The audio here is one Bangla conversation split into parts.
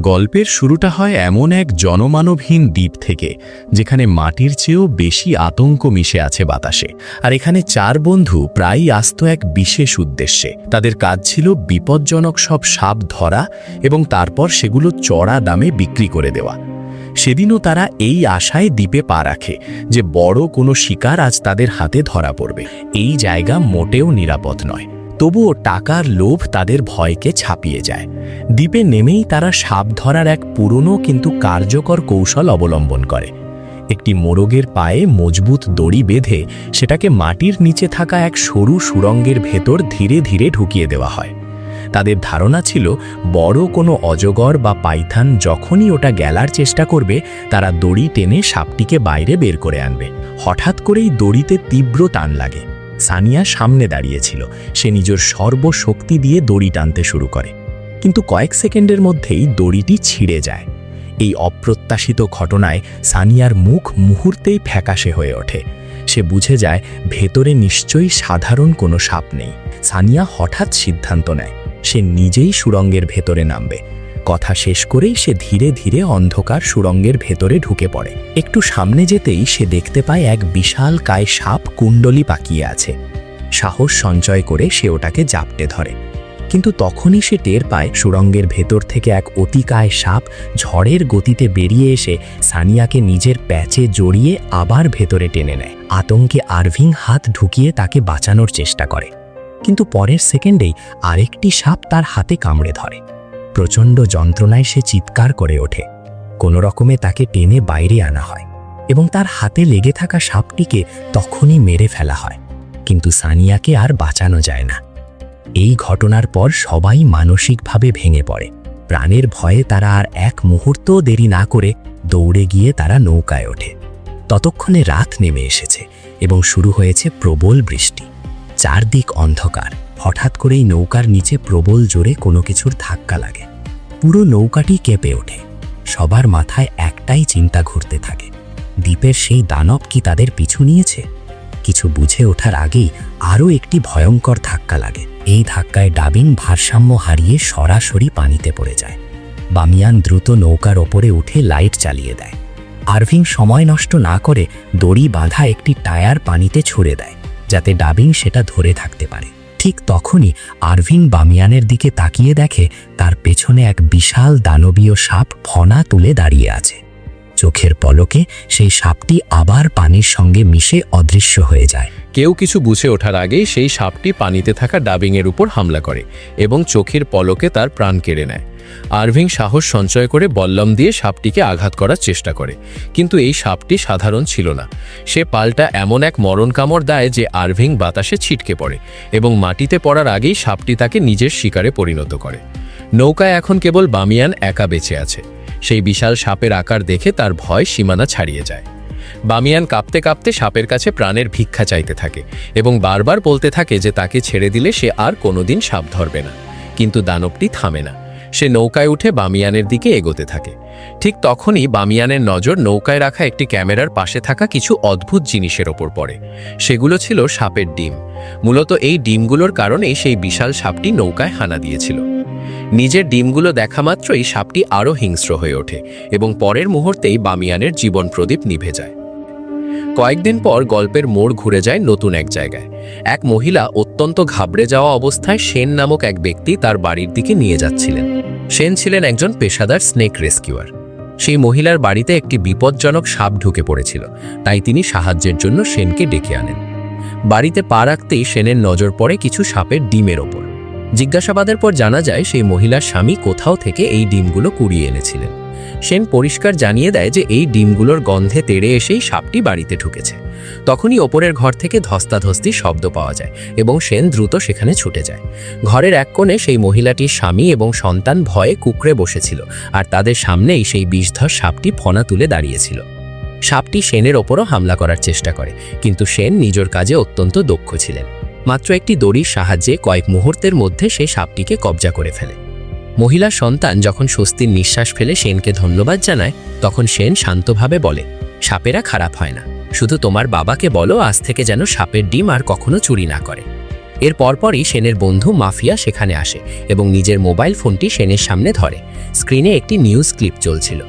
গল্পের শুরুটা হয় এমন এক জনমানবহীন দ্বীপ থেকে, যেখানে মাটির চেয়েও বেশি আতঙ্ক মিশে আছে বাতাসে। আর এখানে চার বন্ধু প্রায়ই আসত এক বিশেষ উদ্দেশ্যে। তাদের কাজ ছিল বিপজ্জনক সব সাপ ধরা এবং তারপর সেগুলো চড়া দামে বিক্রি করে দেওয়া। সেদিনও তারা এই আশায় দ্বীপে পা রাখে যে বড় কোনো শিকার আজ তাদের হাতে ধরা পড়বে। এই জায়গা মোটেও নিরাপদ নয়, তবুও টাকার লোভ তাদের ভয়কে ছাপিয়ে যায়। দ্বীপে নেমেই তারা সাপ ধরার এক পুরনো কিন্তু কার্যকর কৌশল অবলম্বন করে। একটি মোরগের পায়ে মজবুত দড়ি বেঁধে সেটাকে মাটির নিচে থাকা এক সরু সুড়ঙ্গের ভেতর ধীরে ধীরে ঢুকিয়ে দেওয়া হয়। তাদের ধারণা ছিল বড় কোনো অজগর বা পাইথন যখনই ওটা গেলার চেষ্টা করবে, তারা দড়ি টেনে সাপটিকে বাইরে বের করে আনবে। হঠাৎ করেই দড়িতে তীব্র টান লাগে। সানিয়া সামনে দাঁড়িয়েছিল। সে নিজের সর্বশক্তি দিয়ে দড়ি টানতে শুরু করে, কিন্তু কয়েক সেকেন্ডের মধ্যেই দড়িটি ছিঁড়ে যায়। এই অপ্রত্যাশিত ঘটনায় সানিয়ার মুখ মুহূর্তেই ফ্যাকাশে হয়ে ওঠে। সে বুঝে যায় ভেতরে নিশ্চয়ই সাধারণ কোনো সাপ নেই। সানিয়া হঠাৎ সিদ্ধান্ত নেয় সে নিজেই সুড়ঙ্গের ভেতরে নামবে। কথা শেষ করেই সে ধীরে ধীরে অন্ধকার সুড়ঙ্গের ভেতরে ঢুকে পড়ে। একটু সামনে যেতেই সে দেখতে পায় এক বিশাল কায় সাপ কুণ্ডলি পাকিয়ে আছে। সাহস সঞ্চয় করে সে ওটাকে জাপটে ধরে, কিন্তু তখনই সে টের পায় সুড়ঙ্গের ভেতর থেকে এক অতিকায় সাপ ঝড়ের গতিতে বেরিয়ে এসে সানিয়াকে নিজের প্যাচে জড়িয়ে আবার ভেতরে টেনে নেয়। আতঙ্কে আরভিং হাত ঢুকিয়ে তাকে বাঁচানোর চেষ্টা করে, কিন্তু পরের সেকেন্ডেই আরেকটি সাপ তার হাতে কামড়ে ধরে। প্রচণ্ড যন্ত্রণায় সে চিৎকার করে ওঠে। কোনো রকমে তাকে টেনে বাইরে আনা হয় এবং তার হাতে লেগে থাকা সাপটিকে তখনই মেরে ফেলা হয়, কিন্তু সানিয়াকে আর বাঁচানো যায় না। এই ঘটনার পর সবাই মানসিকভাবে ভেঙে পড়ে। প্রাণের ভয়ে তারা আর এক মুহূর্তও দেরি না করে দৌড়ে গিয়ে তারা নৌকায় ওঠে। ততক্ষণে রাত নেমে এসেছে এবং শুরু হয়েছে প্রবল বৃষ্টি। চারদিক অন্ধকার। হঠাৎ করেই নৌকার নিচে প্রবল জোরে কোনো কিছুর ধাক্কা লাগে। পুরো নৌকাটি কেঁপে ওঠে। সবার মাথায় একটাই চিন্তা ঘুরতে থাকে, দ্বীপের সেই দানব কি তাদের পিছু নিয়েছে? কিছু বুঝে ওঠার আগেই আরও একটি ভয়ঙ্কর ধাক্কা লাগে। এই ধাক্কায় ডাবিং ভারসাম্য হারিয়ে সরাসরি পানিতে পড়ে যায়। বামিয়ান দ্রুত নৌকার ওপরে উঠে লাইট চালিয়ে দেয়। আরভিং সময় নষ্ট না করে দড়ি বাঁধা একটি টায়ার পানিতে ছুঁড়ে দেয়, যাতে ডাবিং সেটা ধরে থাকতে পারে। ঠিক তখনই আরভিং বামিয়ানের দিকে তাকিয়ে দেখে তার পেছনে এক বিশাল দানবীয় সাপ ফনা তুলে দাঁড়িয়ে আছে। চোখের পলকে সেই সাপটি আবার পানির সঙ্গে মিশে অদৃশ্য হয়ে যায়। কেউ কিছু বুঝে ওঠার আগেই সেই সাপটি পানিতে থাকা ডাবিংয়ের উপর হামলা করে এবং চোখের পলকে তার প্রাণ কেড়ে নেয়। আরভিং সাহস সঞ্চয় করে বল্লম দিয়ে সাপটিকে আঘাত করার চেষ্টা করে, কিন্তু এই সাপটি সাধারণ ছিল না। সে পাল্টা এমন এক মরণ কামড় দেয় যে আরভিং বাতাসে ছিটকে পড়ে এবং মাটিতে পড়ার আগেই সাপটি তাকে নিজের শিকারে পরিণত করে। নৌকায় এখন কেবল বামিয়ান একা বেঁচে আছে। সেই বিশাল সাপের আকার দেখে তার ভয় সীমানা ছাড়িয়ে যায়। বামিয়ান কাঁপতে কাঁপতে সাপের কাছে প্রাণের ভিক্ষা চাইতে থাকে এবং বারবার বলতে থাকে যে তাকে ছেড়ে দিলে সে আর কোনোদিন সাপ ধরবে না। কিন্তু দানবটি থামে না। সে নৌকায় উঠে বামিয়ানের দিকে এগোতে থাকে। ঠিক তখনই বামিয়ানের নজর নৌকায় রাখা একটি ক্যামেরার পাশে থাকা কিছু অদ্ভুত জিনিসের ওপর পড়ে। সেগুলো ছিল সাপের ডিম। মূলত এই ডিমগুলোর কারণেই সেই বিশাল সাপটি নৌকায় হানা দিয়েছিল। নিজের ডিমগুলো দেখা মাত্রই সাপটি আরও হিংস্র হয়ে ওঠে এবং পরের মুহূর্তেই বামিয়ানের জীবন প্রদীপ নিভে যায়। কয়েকদিন পর গল্পের মোড় ঘুরে যায় নতুন এক জায়গায়। এক মহিলা অত্যন্ত ঘাবড়ে যাওয়া অবস্থায় সেন নামক এক ব্যক্তি তার বাড়ির দিকে নিয়ে যাচ্ছিলেন। সেন ছিলেন একজন পেশাদার স্নেক রেস্কিউয়ার। সেই মহিলার বাড়িতে একটি বিপজ্জনক সাপ ঢুকে পড়েছিল, তাই তিনি সাহায্যের জন্য সেনকে ডেকে আনেন। বাড়িতে পা রাখতেই সেনের নজর পড়ে কিছু সাপের ডিমের ওপর। জিজ্ঞাসাবাদের পর জানা যায় সেই মহিলার স্বামী কোথাও থেকে এই ডিমগুলো কুড়িয়ে এনেছিলেন। সেন পরিষ্কার জানিয়ে দেয় যে এই ডিমগুলোর গন্ধে তেড়ে এসেই সাপটি বাড়িতে ঢুকেছে। তখনই ওপরের ঘর থেকে ধস্তাধস্তি শব্দ পাওয়া যায় এবং সেন দ্রুত সেখানে ছুটে যায়। ঘরের এক কোণে সেই মহিলাটির স্বামী এবং সন্তান ভয়ে কুঁকড়ে বসেছিল, আর তাদের সামনেই সেই বিষধর সাপটি ফনা তুলে দাঁড়িয়েছিল। সাপটি সেনের ওপরও হামলা করার চেষ্টা করে, কিন্তু সেন নিজের কাজে অত্যন্ত দক্ষ ছিলেন। মাত্র একটি দড়ির সাহায্যে কয়েক মুহূর্তের মধ্যে সেই সাপটিকে কবজা করে ফেলে। মহিলার সন্তান যখন স্বস্তির নিঃশ্বাস ফেলে সেনকে ধন্যবাদ জানায়, তখন সেন শান্তভাবে বলে, সাপেরা খারাপ হয় না, শুধু তোমার বাবাকে বলো আজ থেকে যেন সাপের ডিম আর কখনো চুরি না করে। এর পরপরই সেনের বন্ধু মাফিয়া সেখানে আসে এবং নিজের মোবাইল ফোনটি সেনের সামনে ধরে। স্ক্রিনে একটি নিউজ ক্লিপ চলছিল।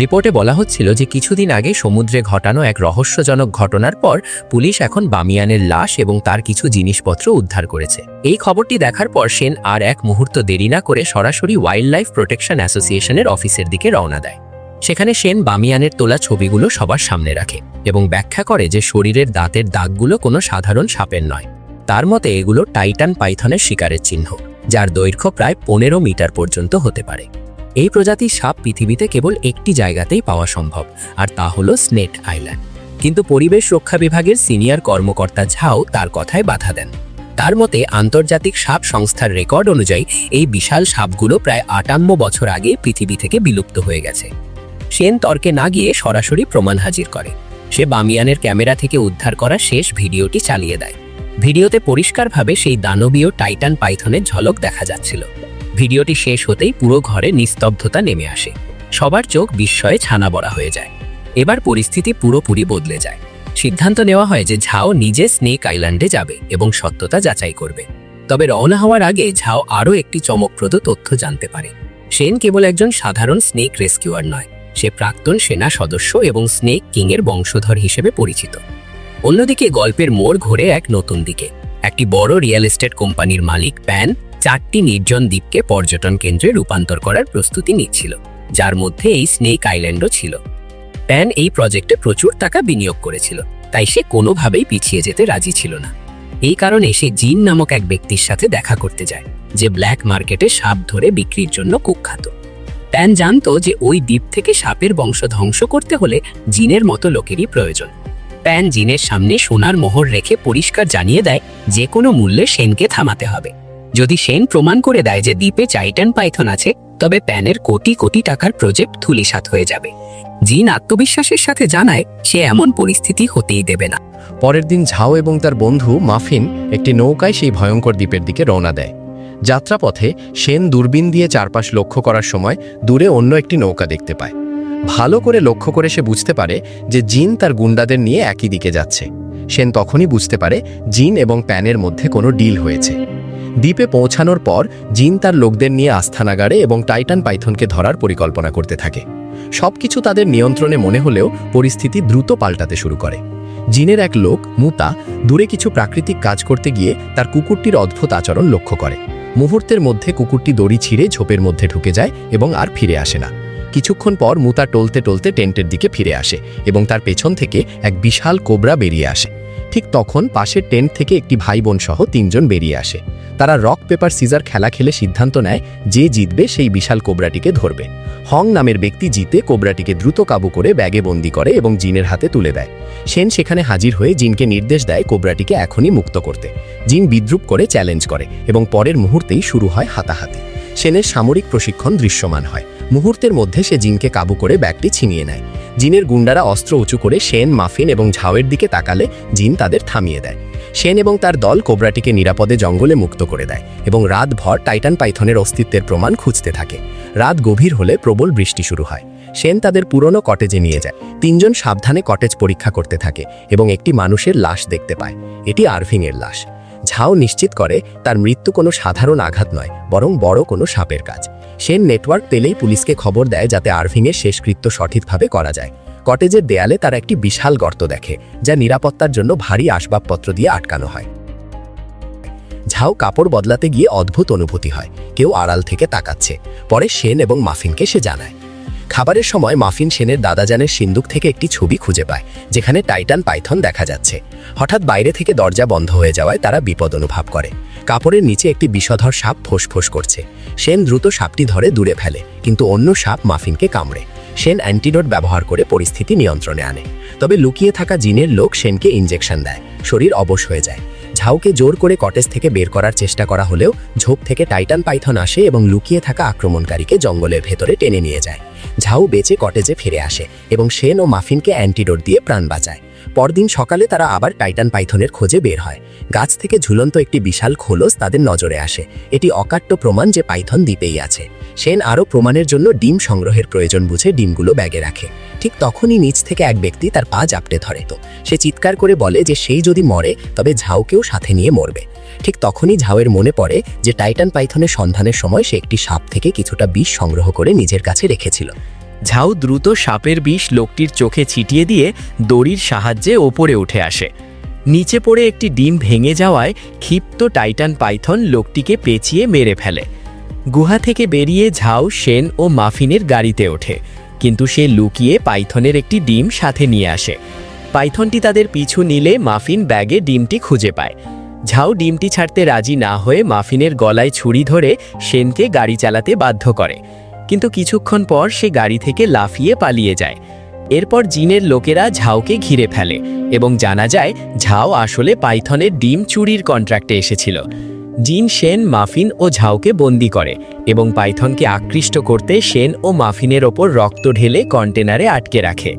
রিপোর্টে বলা হচ্ছিল যে কিছুদিন আগে সমুদ্রে ঘটানো এক রহস্যজনক ঘটনার পর পুলিশ এখন বামিয়ানের লাশ এবং তার কিছু জিনিসপত্র উদ্ধার করেছে। এই খবরটি দেখার পর সেন আর এক মুহূর্ত দেরি না করে সরাসরি ওয়াইল্ড লাইফ প্রোটেকশন অ্যাসোসিয়েশনের অফিসের দিকে রওনা দেয়। সেখানে সেন বামিয়ানের তোলা ছবিগুলো সবার সামনে রাখে এবং ব্যাখ্যা করে যে শরীরের দাঁতের দাগগুলো কোনো সাধারণ সাপের নয়। তার মতে এগুলো টাইটান পাইথনের শিকারের চিহ্ন, যার দৈর্ঘ্য প্রায় 15 মিটার পর্যন্ত হতে পারে। এই প্রজাতির সাপ পৃথিবীতে কেবল একটি জায়গাতেই পাওয়া সম্ভব, আর তা হলো স্নেক আইল্যান্ড। কিন্তু পরিবেশ রক্ষা বিভাগের সিনিয়র কর্মকর্তা ঝাও তার কথায় বাধা দেন। তার মতে আন্তর্জাতিক সাপ সংস্থার রেকর্ড অনুযায়ী এই বিশাল সাপগুলো প্রায় 58 বছর আগে পৃথিবী থেকে বিলুপ্ত হয়ে গেছে। সেন তর্কে না গিয়ে সরাসরি প্রমাণ হাজির করে। সে বামিয়ানের ক্যামেরা থেকে উদ্ধার করা শেষ ভিডিওটি চালিয়ে দেয়। ভিডিওতে পরিষ্কারভাবে সেই দানবীয় টাইটান পাইথনের ঝলক দেখা যাচ্ছিল। ভিডিওটি শেষ হতেই পুরো ঘরে নিস্তব্ধতা নেমে আসে। সবার চোখ বিস্ময়ে ছানাবড়া হয়ে যায়। এবার পরিস্থিতি পুরোপুরি বদলে যায়। সিদ্ধান্ত নেওয়া হয় যে ঝাও নিজে স্নেক আইল্যান্ডে যাবে এবং সত্যতা যাচাই করবে। তবে রওনা হওয়ার আগে ঝাও আরও একটি চমকপ্রদ তথ্য জানতে পারে। সেন কেবল একজন সাধারণ স্নেক রেস্কিউয়ার নয়, সে প্রাক্তন সেনা সদস্য এবং স্নেক কিংয়ের বংশধর হিসেবে পরিচিত। অন্যদিকে গল্পের মোড় ঘোরে এক নতুন দিকে। একটি বড় রিয়েল এস্টেট কোম্পানির মালিক প্যান 4টি নির্জন দ্বীপকে পর্যটন কেন্দ্রে রূপান্তর করার প্রস্তুতি নিচ্ছিল, যার মধ্যে এই স্নেক আইল্যান্ডও ছিল। প্যান এই প্রজেক্টে প্রচুর টাকা বিনিয়োগ করেছিল, তাই সে কোনোভাবেই পিছিয়ে যেতে রাজি ছিল না। এই কারণে সে জিন নামক এক ব্যক্তির সাথে দেখা করতে যায়, যে ব্ল্যাক মার্কেটে সাপ ধরে বিক্রির জন্য কুখ্যাত। প্যান জানতো যে ওই দ্বীপ থেকে সাপের বংশ ধ্বংস করতে হলে জিনের মতো লোকেরই প্রয়োজন। প্যান জিনের সামনে সোনার মোহর রেখে পরিষ্কার জানিয়ে দেয় যে কোনো মূল্যে সেনকে থামাতে হবে। যদি সেন প্রমাণ করে দেয় যে দ্বীপে টাইটান পাইথন আছে, তবে প্যানের কোটি কোটি টাকার প্রজেক্ট ধূলিসাৎ হয়ে যাবে। জিন আত্মবিশ্বাসের সাথে জানায় সে এমন পরিস্থিতি হতেই দেবে না। পরের দিন ঝাও এবং তার বন্ধু মাফিন একটি নৌকায় সেই ভয়ঙ্কর দ্বীপের দিকে রওনা দেয়। যাত্রাপথে সেন দূরবীন দিয়ে চারপাশ লক্ষ্য করার সময় দূরে অন্য একটি নৌকা দেখতে পায়। ভালো করে লক্ষ্য করে সে বুঝতে পারে যে জিন তার গুন্ডাদের নিয়ে একই দিকে যাচ্ছে। সেন তখনই বুঝতে পারে জিন এবং প্যানের মধ্যে কোনো ডিল হয়েছে। দ্বীপে পৌঁছানোর পর জিন তার লোকদের নিয়ে আস্থানাগারে এবং টাইটান পাইথনকে ধরার পরিকল্পনা করতে থাকে। সবকিছু তাদের নিয়ন্ত্রণে মনে হলেও পরিস্থিতি দ্রুত পাল্টাতে শুরু করে। জিনের এক লোক মুতা দূরে কিছু প্রাকৃতিক কাজ করতে গিয়ে তার কুকুরটির অদ্ভুত আচরণ লক্ষ্য করে। মুহূর্তের মধ্যে কুকুরটি দড়ি ছিঁড়ে ঝোপের মধ্যে ঢুকে যায় এবং আর ফিরে আসে না। কিছুক্ষণ পর মুতা টলতে টলতে টেন্টের দিকে ফিরে আসে এবং তার পেছন থেকে এক বিশাল কোবরা বেরিয়ে আসে। ঠিক তখন পাশের টেন্ট থেকে একটি ভাই বোন সহ 3 জন বেরিয়ে আসে। তারা রক পেপার সিজার খেলা খেলে সিদ্ধান্ত নেয় যে জিতবে সেই বিশাল কোবরাটিকে ধরবে। হং নামের ব্যক্তি জিতে কোবরাটিকে দ্রুত কাবু করে ব্যাগে বন্দি করে এবং জিনের হাতে তুলে দেয়। সেন সেখানে হাজির হয়ে জিনকে নির্দেশ দেয় কোবরাটিকে এখনই মুক্ত করতে। জিন বিদ্রুপ করে চ্যালেঞ্জ করে এবং পরের মুহূর্তেই শুরু হয় হাতাহাতি। সেনের সামরিক প্রশিক্ষণ দৃশ্যমান হয়। মুহূর্তের মধ্যে সে জিনকে কাবু করে ব্যাগটি ছিনিয়ে নেয়। জিনের গুন্ডারা অস্ত্র উঁচু করে সেন, মাফিন এবং ঝাওয়ের দিকে তাকালে জিন তাদের থামিয়ে দেয়। সেন এবং তার দল কোবরাটিকে নিরাপদে জঙ্গলে মুক্ত করে দেয় এবং রাতভর টাইটান পাইথনের অস্তিত্বের প্রমাণ খুঁজতে থাকে। রাত গভীর হলে প্রবল বৃষ্টি শুরু হয়। সেন তাদের পুরনো কটেজে নিয়ে যায়। 3 জন সাবধানে কটেজ পরীক্ষা করতে থাকে এবং একটি মানুষের লাশ দেখতে পায়। এটি আরভিংয়ের লাশ। ঝাও নিশ্চিত করে তার মৃত্যু কোনো সাধারণ আঘাত নয়, বরং বড় কোনো সাপের কাজ। সেন নেটওয়ার্ক পেলেই পুলিশকে খবর দেয় যাতে আরভিংয়ের শেষকৃত্য সঠিকভাবে করা যায়। কটেজের দেয়ালে তারা একটি বিশাল গর্ত দেখে, যা নিরাপত্তার জন্য ভারী আসবাবপত্র দিয়ে আটকানো হয়। ঝাও কাপড় বদলাতে গিয়ে অদ্ভুত অনুভূতি হয়, কেউ আড়াল থেকে তাকাচ্ছে। পরে সেন এবং মাফিনকে সে জানায়। খাবারের সময় মাফিন সেনের দাদাজানের সিন্দুক থেকে একটি ছবি খুঁজে পায়, যেখানে টাইটান পাইথন দেখা যাচ্ছে। হঠাৎ বাইরে থেকে দরজা বন্ধ হয়ে যাওয়ায় তারা বিপদ অনুভব করে। কাপড়ের নিচে একটি বিষধর সাপ ফোঁস করছে। সেন দ্রুত সাপটি ধরে দূরে ফেলে, কিন্তু অন্য সাপ মাফিনকে কামড়ে। সেন অ্যান্টিডোট ব্যবহার করে পরিস্থিতি নিয়ন্ত্রণে আনে। তবে লুকিয়ে থাকা জিনের লোক সেনকে ইনজেকশন দেয়। শরীর অবশ হয়ে যায়। ঝাওকে জোর করে কটেজ থেকে বের করার চেষ্টা করা হলেও ঝোপ থেকে টাইটান পাইথন আসে এবং লুকিয়ে থাকা আক্রমণকারীকে জঙ্গলের ভেতরে টেনে নিয়ে যায়। ঝাও বেঁচে কটেজে ফিরে আসে এবং সেন ও মাফিনকে অ্যান্টিডোট দিয়ে প্রাণ বাঁচায়। পরদিন সকালে তারা আবার টাইটান পাইথনের খোঁজে বের হয়। গাছ থেকে ঝুলন্ত একটি বিশাল খোলস তাদের নজরে আসে। এটি অকাট্য প্রমাণ যে পাইথন দ্বীপেই আছে। সেন আরও প্রমাণের জন্য ডিম সংগ্রহের প্রয়োজন বুঝে ডিমগুলো ব্যাগে রাখে। ঠিক তখনই নিচ থেকে এক ব্যক্তি তার পা জাপটে ধরে। তো সে চিৎকার করে বলে যে সেই যদি মরে তবে ঝাওকেও সাথে নিয়ে মরবে। ঠিক তখনই ঝাউয়ের মনে পড়ে যে টাইটান পাইথনের সন্ধানের সময় সে একটি সাপ থেকে কিছুটা বিষ সংগ্রহ করে নিজের কাছে রেখেছিল। ঝাউ দ্রুত সাপের বিষ লোকটির চোখে ছিটিয়ে দিয়ে দড়ির সাহায্যে ওপরে উঠে আসে। নিচে পড়ে একটি ডিম ভেঙে যাওয়ায় ক্ষিপ্ত টাইটান পাইথন লোকটিকে পেঁচিয়ে মেরে ফেলে। গুহা থেকে বেরিয়ে ঝাউ শেন ও মাফিনের গাড়িতে ওঠে, কিন্তু সে লুকিয়ে পাইথনের একটি ডিম সাথে নিয়ে আসে। পাইথনটি তাদের পিছু নিলে মাফিন ব্যাগে ডিমটি খুঁজে পায়। ঝাউ ডিমটি ছাড়তে রাজি না হয়ে মাফিনের গলায় ছুরি ধরে শেনকে গাড়ি চালাতে বাধ্য করে, কিন্তু কিছুক্ষণ পর সে গাড়ি থেকে লাফিয়ে পালিয়ে যায়। এরপর জিনের লোকেরা ঝাউকে ঘিরে ফেলে এবং জানা যায় ঝাউ আসলে পাইথনের ডিম চুরির কন্ট্রাক্টে এসেছিল। জিন শেন, মাফিন ও ঝাউকে বন্দি করে এবং পাইথনকে আকৃষ্ট করতে শেন ও মাফিনের ওপর রক্ত ঢেলে কন্টেনারে আটকে রাখে।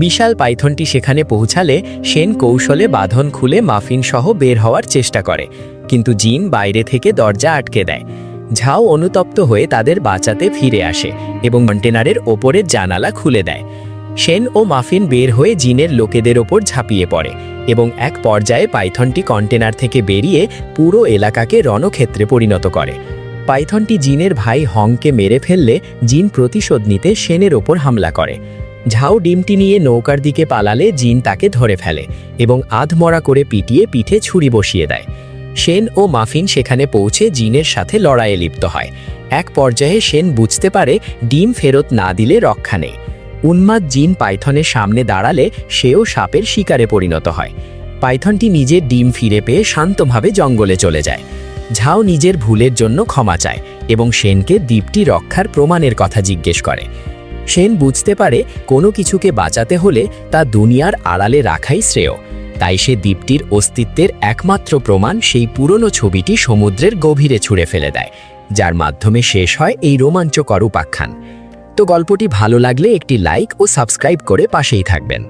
বিশাল পাইথনটি সেখানে পৌঁছালে শেন কৌশলে বাঁধন খুলে মাফিন সহ বের হওয়ার চেষ্টা করে, কিন্তু জিন বাইরে থেকে দরজা আটকে দেয়। ঝাউ অনুতপ্ত হয়ে তাদের বাঁচাতে ফিরে আসে এবং কন্টেনারের ওপরের জানালা খুলে দেয়। শেন ও মাফিন বের হয়ে জিনের লোকেদের ওপর ঝাঁপিয়ে পড়ে এবং এক পর্যায়ে পাইথনটি কন্টেনার থেকে বেরিয়ে পুরো এলাকাকে রণক্ষেত্রে পরিণত করে। পাইথনটি জিনের ভাই হংকে মেরে ফেললে জিন প্রতিশোধ নিতে শেনের ওপর হামলা করে। ঝাউ ডিমটি নিয়ে নৌকার দিকে পালালে জিন তাকে ধরে ফেলে এবং আধমরা করে পিটিয়ে পিঠে ছুরি বসিয়ে দেয়। শেন ও মাফিন সেখানে পৌঁছে জিনের সাথে লড়াইয়ে লিপ্ত হয়। এক পর্যায়ে শেন বুঝতে পারে ডিম ফেরত না দিলে রক্ষা নেই। উন্মাদ জিন পাইথনের সামনে দাঁড়ালে সেও সাপের শিকারে পরিণত হয়। পাইথনটি নিজের ডিম ফিরে পেয়ে শান্তভাবে জঙ্গলে চলে যায়। ঝাউ নিজের ভুলের জন্য ক্ষমা চায় এবং শেনকে দ্বীপটি রক্ষার প্রমাণের কথা জিজ্ঞেস করে। শেন বুঝতে পারে কোনো কিছুকে বাঁচাতে হলে তা দুনিয়ার আড়ালে রাখাই শ্রেয়, তাই সে দ্বীপটির অস্তিত্বের একমাত্র প্রমাণ সেই পুরনো ছবিটি সমুদ্রের গভীরে ছুঁড়ে ফেলে দেয়, যার মাধ্যমে শেষ হয় এই রোমাঞ্চকর উপাখ্যান। তো গল্পটি ভালো লাগলে একটি লাইক ও সাবস্ক্রাইব করে পাশেই থাকবেন।